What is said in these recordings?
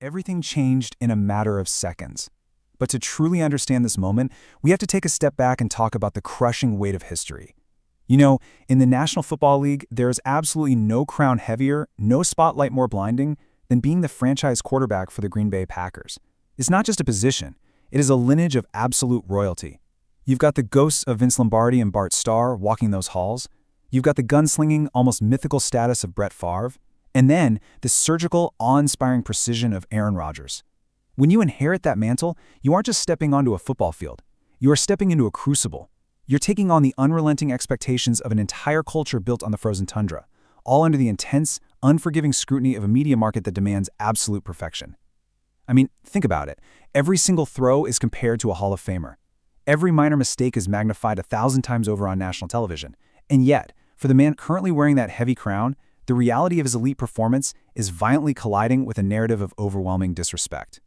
Everything changed in a matter of seconds. But to truly understand this moment, we have to take a step back and talk about the crushing weight of history. You know, in the National Football League, there is absolutely no crown heavier, no spotlight more blinding than being the franchise quarterback for the Green Bay Packers. It's not just a position, it is a lineage of absolute royalty. You've got the ghosts of Vince Lombardi and Bart Starr walking those halls. You've got the gunslinging, almost mythical status of Brett Favre. And then the surgical, awe-inspiring precision of Aaron Rodgers. When you inherit that mantle, you aren't just stepping onto a football field. You are stepping into a crucible. You're taking on the unrelenting expectations of an entire culture built on the frozen tundra, all under the intense, unforgiving scrutiny of a media market that demands absolute perfection. I mean, think about it. Every single throw is compared to a Hall of Famer. Every minor mistake is magnified 1,000 times over on national television. And yet, for the man currently wearing that heavy crown, the reality of his elite performance is violently colliding with a narrative of overwhelming disrespect.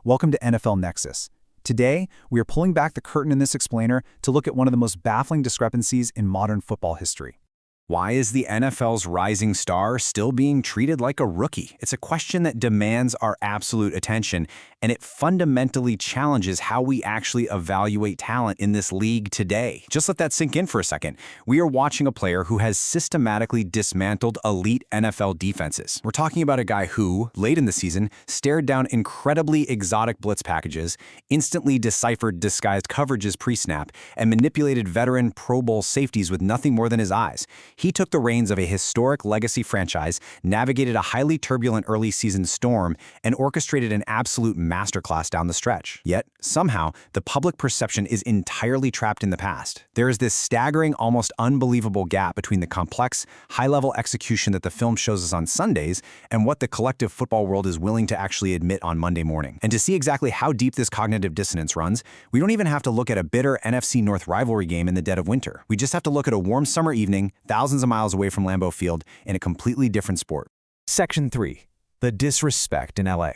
Welcome to NFL Nexus. Today, we are pulling back the curtain in this explainer to look at one of the most baffling discrepancies in modern football history. Why is the NFL's rising star still being treated like a rookie? It's a question that demands our absolute attention, and it fundamentally challenges how we actually evaluate talent in this league today. Just let that sink in for a second. We are watching a player who has systematically dismantled elite NFL defenses. We're talking about a guy who, late in the season, stared down incredibly exotic blitz packages, instantly deciphered disguised coverages pre-snap, and manipulated veteran Pro Bowl safeties with nothing more than his eyes. He took the reins of a historic legacy franchise, navigated a highly turbulent early season storm, and orchestrated an absolute masterclass down the stretch. Yet, somehow, the public perception is entirely trapped in the past. There is this staggering, almost unbelievable gap between the complex, high-level execution that the film shows us on Sundays and what the collective football world is willing to actually admit on Monday morning. And to see exactly how deep this cognitive dissonance runs, we don't even have to look at a bitter NFC North rivalry game in the dead of winter. We just have to look at a warm summer evening, thousands of miles away from Lambeau Field, in a completely different sport. Section 3. The disrespect in LA.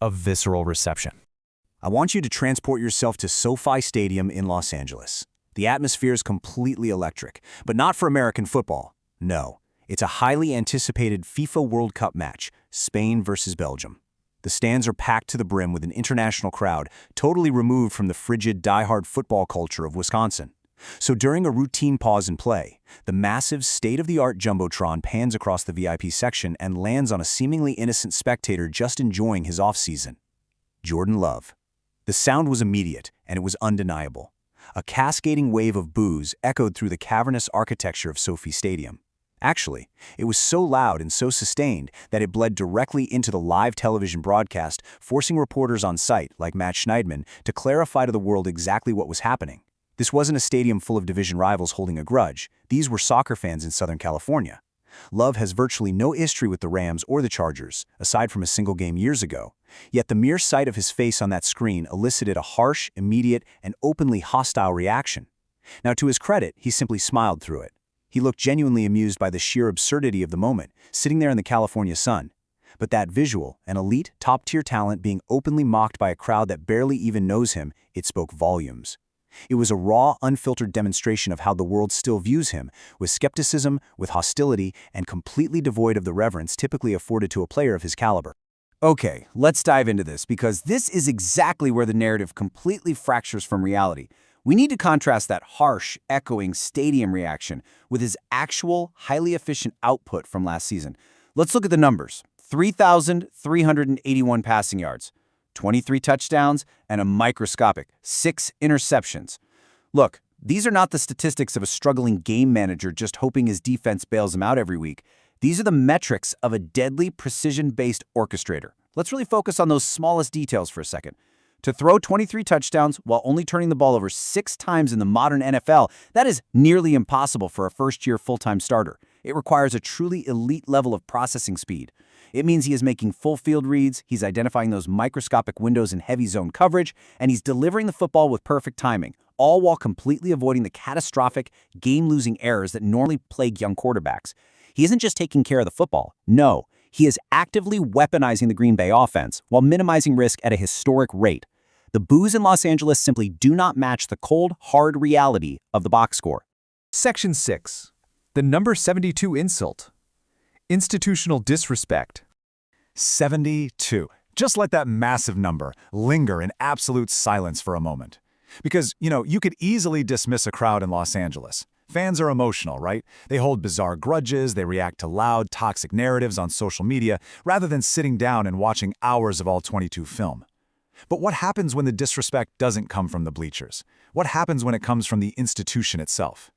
A visceral reception. I want you to transport yourself to SoFi Stadium in Los Angeles. The atmosphere is completely electric, but not for American football. No, it's a highly anticipated FIFA World Cup match, Spain versus Belgium. The stands are packed to the brim with an international crowd, totally removed from the frigid, die-hard football culture of Wisconsin. So during a routine pause in play, the massive state-of-the-art Jumbotron pans across the VIP section and lands on a seemingly innocent spectator just enjoying his off-season. Jordan Love. The sound was immediate, and it was undeniable. A cascading wave of boos echoed through the cavernous architecture of SoFi Stadium. Actually, it was so loud and so sustained that it bled directly into the live television broadcast, forcing reporters on site, like Matt Schneidman, to clarify to the world exactly what was happening. This wasn't a stadium full of division rivals holding a grudge. These were soccer fans in Southern California. Love has virtually no history with the Rams or the Chargers, aside from a single game years ago. Yet the mere sight of his face on that screen elicited a harsh, immediate, and openly hostile reaction. Now, to his credit, he simply smiled through it. He looked genuinely amused by the sheer absurdity of the moment, sitting there in the California sun. But that visual, an elite, top-tier talent being openly mocked by a crowd that barely even knows him, it spoke volumes. It was a raw, unfiltered demonstration of how the world still views him, with skepticism, with hostility, and completely devoid of the reverence typically afforded to a player of his caliber. Okay, let's dive into this, because this is exactly where the narrative completely fractures from reality. We need to contrast that harsh, echoing stadium reaction with his actual, highly efficient output from last season. Let's look at the numbers. 3,381 passing yards. 23 touchdowns, and a microscopic 6 interceptions. Look, these are not the statistics of a struggling game manager just hoping his defense bails him out every week. These are the metrics of a deadly, precision-based orchestrator. Let's really focus on those smallest details for a second. To throw 23 touchdowns while only turning the ball over 6 times in the modern NFL, that is nearly impossible for a first-year full-time starter. It requires a truly elite level of processing speed. It means he is making full field reads, he's identifying those microscopic windows in heavy zone coverage, and he's delivering the football with perfect timing, all while completely avoiding the catastrophic, game-losing errors that normally plague young quarterbacks. He isn't just taking care of the football. No, he is actively weaponizing the Green Bay offense while minimizing risk at a historic rate. The boos in Los Angeles simply do not match the cold, hard reality of the box score. Section 6. The number 72 insult. Institutional disrespect. 72. Just let that massive number linger in absolute silence for a moment. Because, you could easily dismiss a crowd in Los Angeles. Fans are emotional, right? They hold bizarre grudges, they react to loud, toxic narratives on social media, rather than sitting down and watching hours of all 22 film. But what happens when the disrespect doesn't come from the bleachers? What happens when it comes from the institution itself?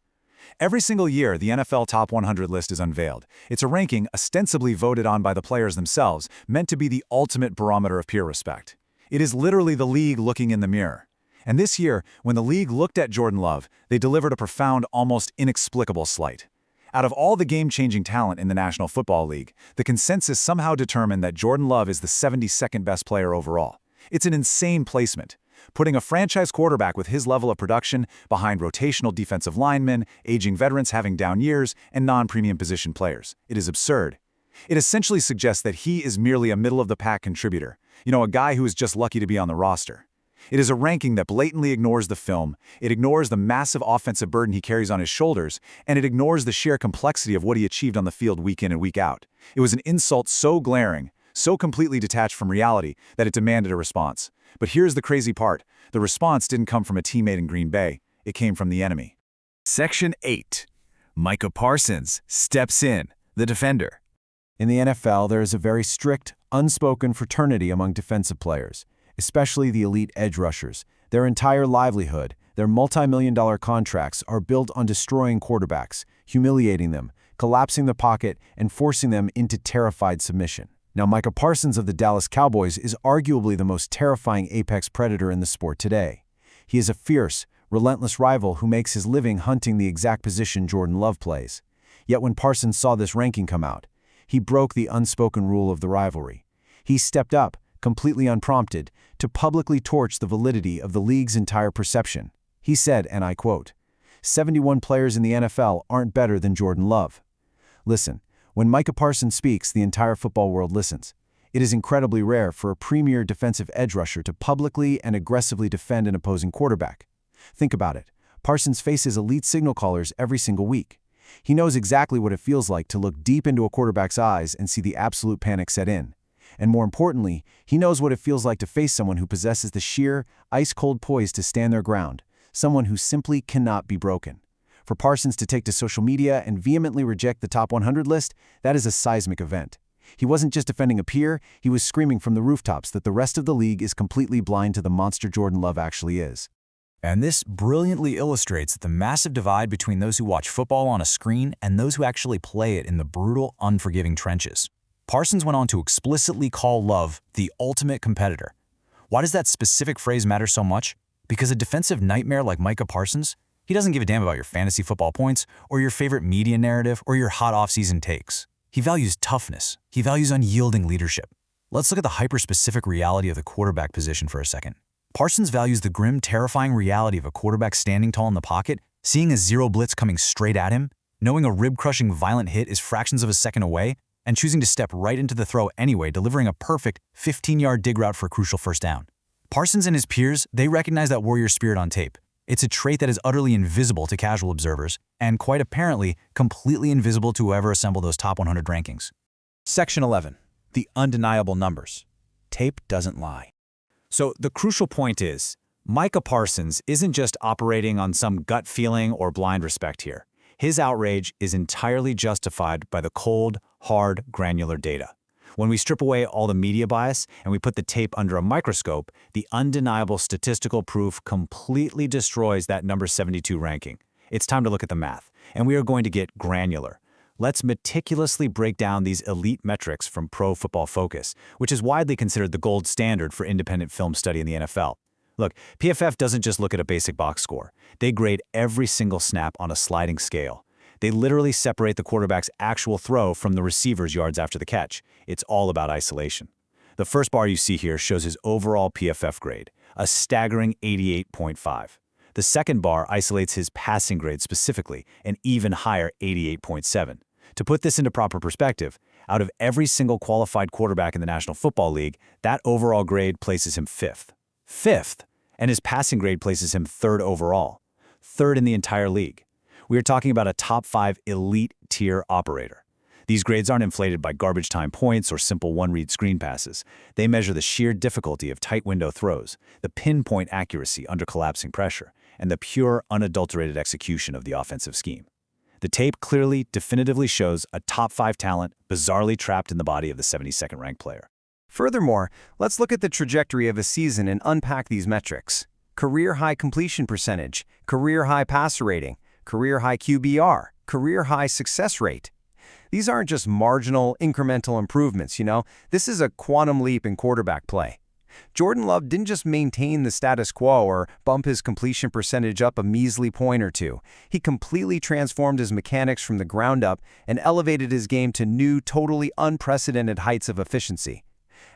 Every single year, the NFL Top 100 list is unveiled. It's a ranking ostensibly voted on by the players themselves, meant to be the ultimate barometer of peer respect. It is literally the league looking in the mirror. And this year, when the league looked at Jordan Love, they delivered a profound, almost inexplicable slight. Out of all the game-changing talent in the National Football League, the consensus somehow determined that Jordan Love is the 72nd best player overall. It's an insane placement. Putting a franchise quarterback with his level of production behind rotational defensive linemen, aging veterans having down years, and non-premium position players. It is absurd. It essentially suggests that he is merely a middle-of-the-pack contributor, a guy who is just lucky to be on the roster. It is a ranking that blatantly ignores the film, it ignores the massive offensive burden he carries on his shoulders, and it ignores the sheer complexity of what he achieved on the field week in and week out. It was an insult so glaring, so completely detached from reality, that it demanded a response. But here's the crazy part. The response didn't come from a teammate in Green Bay. It came from the enemy. Section 8. Micah Parsons steps in, the defender. In the NFL, there is a very strict, unspoken fraternity among defensive players, especially the elite edge rushers. Their entire livelihood, their multi-million-dollar contracts are built on destroying quarterbacks, humiliating them, collapsing the pocket, and forcing them into terrified submission. Now, Micah Parsons of the Dallas Cowboys is arguably the most terrifying apex predator in the sport today. He is a fierce, relentless rival who makes his living hunting the exact position Jordan Love plays. Yet when Parsons saw this ranking come out, he broke the unspoken rule of the rivalry. He stepped up, completely unprompted, to publicly torch the validity of the league's entire perception. He said, and I quote, "71 players in the NFL aren't better than Jordan Love." Listen, when Micah Parsons speaks, the entire football world listens. It is incredibly rare for a premier defensive edge rusher to publicly and aggressively defend an opposing quarterback. Think about it. Parsons faces elite signal callers every single week. He knows exactly what it feels like to look deep into a quarterback's eyes and see the absolute panic set in. And more importantly, he knows what it feels like to face someone who possesses the sheer, ice-cold poise to stand their ground, someone who simply cannot be broken. For Parsons to take to social media and vehemently reject the top 100 list, that is a seismic event. He wasn't just defending a peer, he was screaming from the rooftops that the rest of the league is completely blind to the monster Jordan Love actually is. And this brilliantly illustrates the massive divide between those who watch football on a screen and those who actually play it in the brutal, unforgiving trenches. Parsons went on to explicitly call Love the ultimate competitor. Why does that specific phrase matter so much? Because a defensive nightmare like Micah Parsons, he doesn't give a damn about your fantasy football points or your favorite media narrative or your hot off-season takes. He values toughness. He values unyielding leadership. Let's look at the hyper-specific reality of the quarterback position for a second. Parsons values the grim, terrifying reality of a quarterback standing tall in the pocket, seeing a zero blitz coming straight at him, knowing a rib-crushing violent hit is fractions of a second away, and choosing to step right into the throw anyway, delivering a perfect 15-yard dig route for a crucial first down. Parsons and his peers, they recognize that warrior spirit on tape. It's a trait that is utterly invisible to casual observers, and quite apparently completely invisible to whoever assembled those top 100 rankings. Section 11. The undeniable numbers. Tape doesn't lie. So the crucial point is, Micah Parsons isn't just operating on some gut feeling or blind respect here. His outrage is entirely justified by the cold, hard, granular data. When we strip away all the media bias and we put the tape under a microscope, the undeniable statistical proof completely destroys that number 72 ranking. It's time to look at the math, and we are going to get granular. Let's meticulously break down these elite metrics from Pro Football Focus, which is widely considered the gold standard for independent film study in the NFL. Look, PFF doesn't just look at a basic box score. They grade every single snap on a sliding scale. They literally separate the quarterback's actual throw from the receiver's yards after the catch. It's all about isolation. The first bar you see here shows his overall PFF grade, a staggering 88.5. The second bar isolates his passing grade specifically, an even higher 88.7. To put this into proper perspective, out of every single qualified quarterback in the National Football League, that overall grade places him fifth. Fifth! And his passing grade places him third overall. Third in the entire league. We are talking about a top 5 elite tier operator. The These grades aren't inflated by garbage time points or simple one-read screen passes. They measure the sheer difficulty of tight window throws, the pinpoint accuracy under collapsing pressure, and the pure, unadulterated execution of the offensive scheme. The tape clearly, definitively shows a top 5 talent bizarrely trapped in the body of the 72nd ranked player. Furthermore, let's look at the trajectory of a season and unpack these metrics. Career high completion percentage, career high passer rating, career high QBR, career high success rate. These aren't just marginal, incremental improvements, This is a quantum leap in quarterback play. Jordan Love didn't just maintain the status quo or bump his completion percentage up a measly point or two. He completely transformed his mechanics from the ground up and elevated his game to new, totally unprecedented heights of efficiency.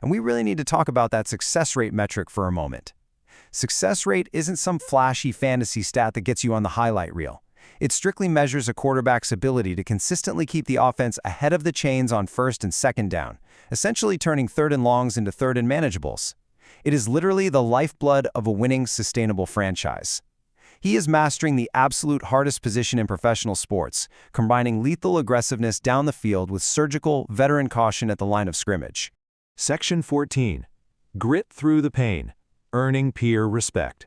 And we really need to talk about that success rate metric for a moment. Success rate isn't some flashy fantasy stat that gets you on the highlight reel. It strictly measures a quarterback's ability to consistently keep the offense ahead of the chains on first and second down, essentially turning third and longs into third and manageables. It is literally the lifeblood of a winning, sustainable franchise. He is mastering the absolute hardest position in professional sports, combining lethal aggressiveness down the field with surgical, veteran caution at the line of scrimmage. Section 14. Grit through the pain, earning peer respect.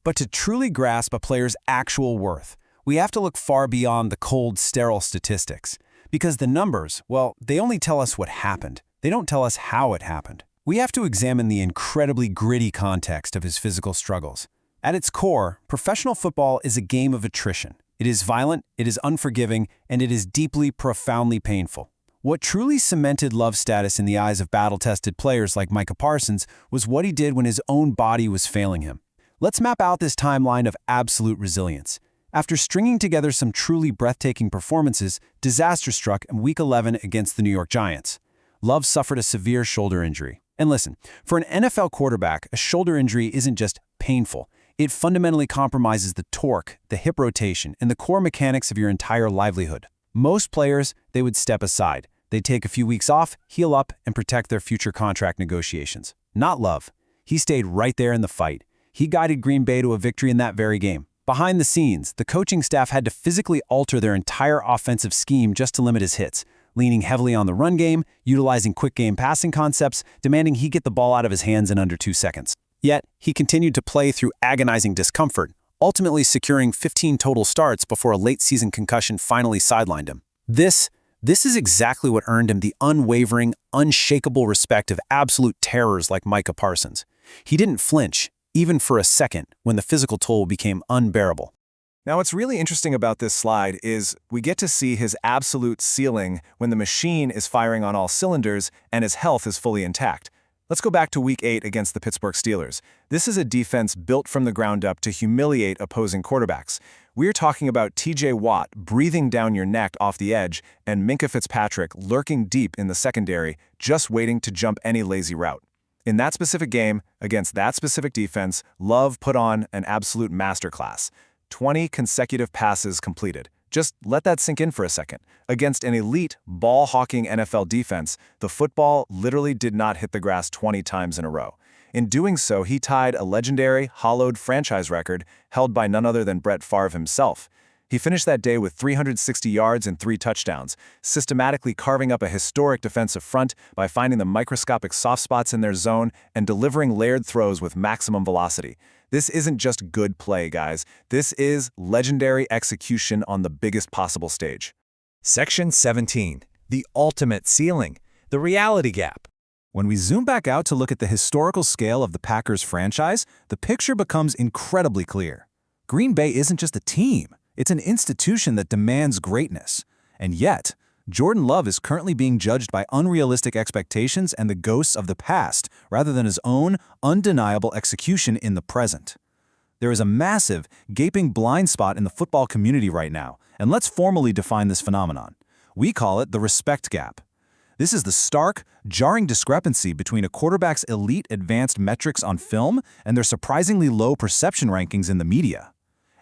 But to truly grasp a player's actual worth, we have to look far beyond the cold, sterile statistics. Because the numbers, well, they only tell us what happened. They don't tell us how it happened. We have to examine the incredibly gritty context of his physical struggles. At its core, professional football is a game of attrition. It is violent, it is unforgiving, and it is deeply, profoundly painful. What truly cemented Love's status in the eyes of battle-tested players like Micah Parsons was what he did when his own body was failing him. Let's map out this timeline of absolute resilience. After stringing together some truly breathtaking performances, disaster struck in Week 11 against the New York Giants. Love suffered a severe shoulder injury. And listen, for an NFL quarterback, a shoulder injury isn't just painful. It fundamentally compromises the torque, the hip rotation, and the core mechanics of your entire livelihood. Most players, they would step aside. They'd take a few weeks off, heal up, and protect their future contract negotiations. Not Love. He stayed right there in the fight. He guided Green Bay to a victory in that very game. Behind the scenes, the coaching staff had to physically alter their entire offensive scheme just to limit his hits, leaning heavily on the run game, utilizing quick-game passing concepts, demanding he get the ball out of his hands in under 2 seconds. Yet, he continued to play through agonizing discomfort, ultimately securing 15 total starts before a late-season concussion finally sidelined him. This is exactly what earned him the unwavering, unshakable respect of absolute terrors like Micah Parsons. He didn't flinch, even for a second, when the physical toll became unbearable. Now, what's really interesting about this slide is we get to see his absolute ceiling when the machine is firing on all cylinders and his health is fully intact. Let's go back to Week 8 against the Pittsburgh Steelers. This is a defense built from the ground up to humiliate opposing quarterbacks. We're talking about TJ Watt breathing down your neck off the edge and Minkah Fitzpatrick lurking deep in the secondary, just waiting to jump any lazy route. In that specific game, against that specific defense, Love put on an absolute masterclass. 20 consecutive passes completed. Just let that sink in for a second. Against an elite, ball-hawking NFL defense, the football literally did not hit the grass 20 times in a row. In doing so, he tied a legendary, hollowed franchise record held by none other than Brett Favre himself. He finished that day with 360 yards and 3 touchdowns, systematically carving up a historic defensive front by finding the microscopic soft spots in their zone and delivering layered throws with maximum velocity. This isn't just good play, guys. This is legendary execution on the biggest possible stage. Section 17. The ultimate ceiling. The reality gap. When we zoom back out to look at the historical scale of the Packers franchise, the picture becomes incredibly clear. Green Bay isn't just a team. It's an institution that demands greatness. And yet, Jordan Love is currently being judged by unrealistic expectations and the ghosts of the past, rather than his own undeniable execution in the present. There is a massive, gaping blind spot in the football community right now, and let's formally define this phenomenon. We call it the respect gap. This is the stark, jarring discrepancy between a quarterback's elite advanced metrics on film and their surprisingly low perception rankings in the media.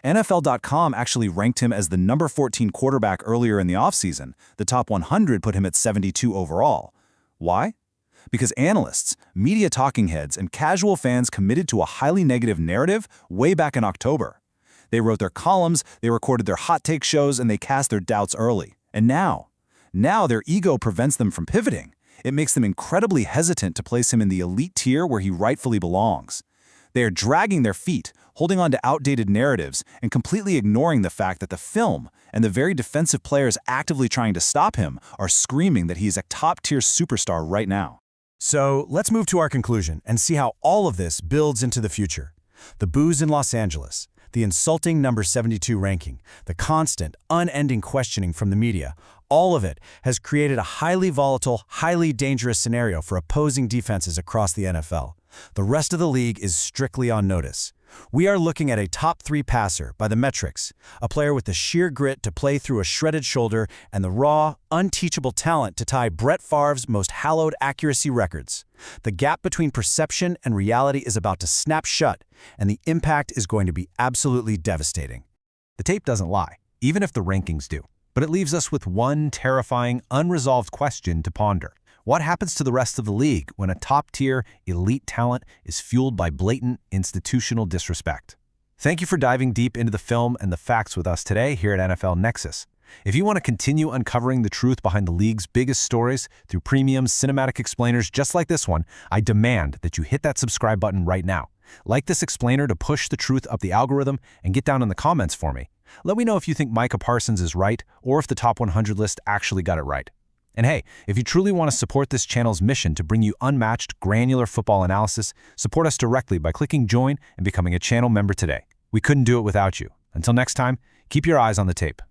NFL.com actually ranked him as the number 14 quarterback earlier in the offseason. The top 100 put him at 72 overall. Why? Because analysts, media talking heads, and casual fans committed to a highly negative narrative way back in October. They wrote their columns, they recorded their hot take shows, and they cast their doubts early. And now Now their ego prevents them from pivoting. It makes them incredibly hesitant to place him in the elite tier where he rightfully belongs. They are dragging their feet, holding on to outdated narratives, and completely ignoring the fact that the film and the very defensive players actively trying to stop him are screaming that he is a top-tier superstar right now. So let's move to our conclusion and see how all of this builds into the future. The boos in Los Angeles, the insulting number 72 ranking, the constant, unending questioning from the media, all of it has created a highly volatile, highly dangerous scenario for opposing defenses across the NFL. The rest of the league is strictly on notice. We are looking at a top 3 passer by the metrics, a player with the sheer grit to play through a shredded shoulder and the raw, unteachable talent to tie Brett Favre's most hallowed accuracy records. The gap between perception and reality is about to snap shut, and the impact is going to be absolutely devastating. The tape doesn't lie, even if the rankings do. But it leaves us with one terrifying, unresolved question to ponder. What happens to the rest of the league when a top-tier, elite talent is fueled by blatant, institutional disrespect? Thank you for diving deep into the film and the facts with us today here at NFL Nexus. If you want to continue uncovering the truth behind the league's biggest stories through premium cinematic explainers just like this one, I demand that you hit that subscribe button right now. Like this explainer to push the truth up the algorithm and get down in the comments for me. Let me know if you think Micah Parsons is right or if the top 100 list actually got it right. And hey, if you truly want to support this channel's mission to bring you unmatched, granular football analysis, support us directly by clicking join and becoming a channel member today. We couldn't do it without you. Until next time, keep your eyes on the tape.